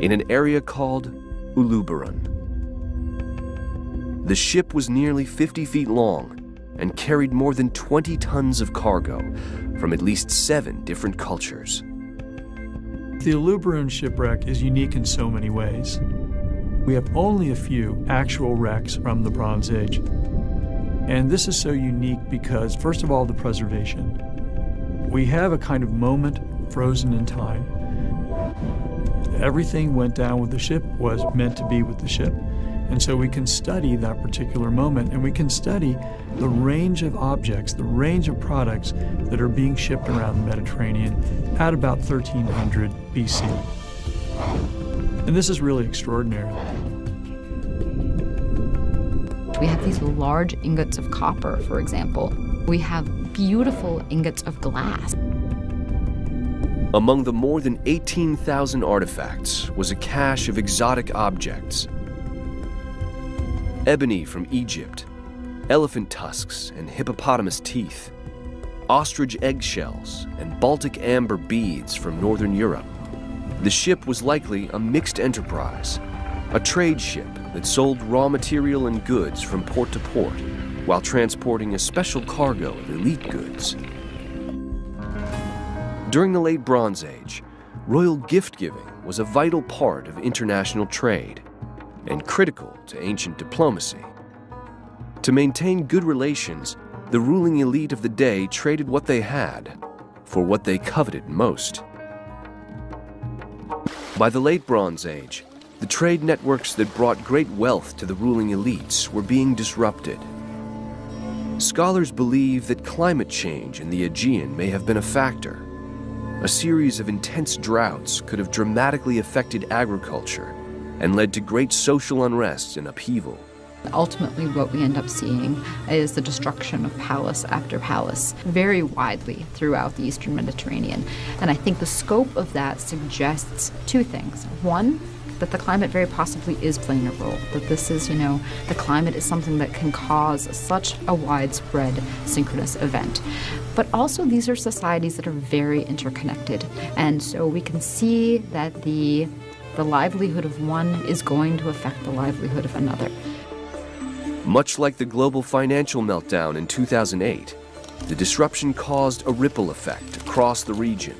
in an area called Uluburun. The ship was nearly 50 feet long and carried more than 20 tons of cargo from at least 7 different cultures. The Uluburun shipwreck is unique in so many ways. We have only a few actual wrecks from the Bronze Age. And this is so unique because, first of all, the preservation. We have a kind of moment frozen in time. Everything went down with the ship was meant to be with the ship. And so we can study that particular moment, and we can study the range of objects, the range of products that are being shipped around the Mediterranean at about 1300 BC. And this is really extraordinary. We have these large ingots of copper, for example. We have beautiful ingots of glass. Among the more than 18,000 artifacts was a cache of exotic objects. Ebony from Egypt, elephant tusks and hippopotamus teeth, ostrich eggshells and Baltic amber beads from Northern Europe. The ship was likely a mixed enterprise, a trade ship that sold raw material and goods from port to port while transporting a special cargo of elite goods. During the late Bronze Age, royal gift-giving was a vital part of international trade and critical to ancient diplomacy. To maintain good relations, the ruling elite of the day traded what they had for what they coveted most. By the late Bronze Age, the trade networks that brought great wealth to the ruling elites were being disrupted. Scholars believe that climate change in the Aegean may have been a factor. A series of intense droughts could have dramatically affected agriculture and led to great social unrest and upheaval. Ultimately, what we end up seeing is the destruction of palace after palace very widely throughout the Eastern Mediterranean. And I think the scope of that suggests 2 things. One, that the climate very possibly is playing a role, that this is, the climate is something that can cause such a widespread synchronous event. But also these are societies that are very interconnected. And so we can see that the livelihood of one is going to affect the livelihood of another. Much like the global financial meltdown in 2008, the disruption caused a ripple effect across the region.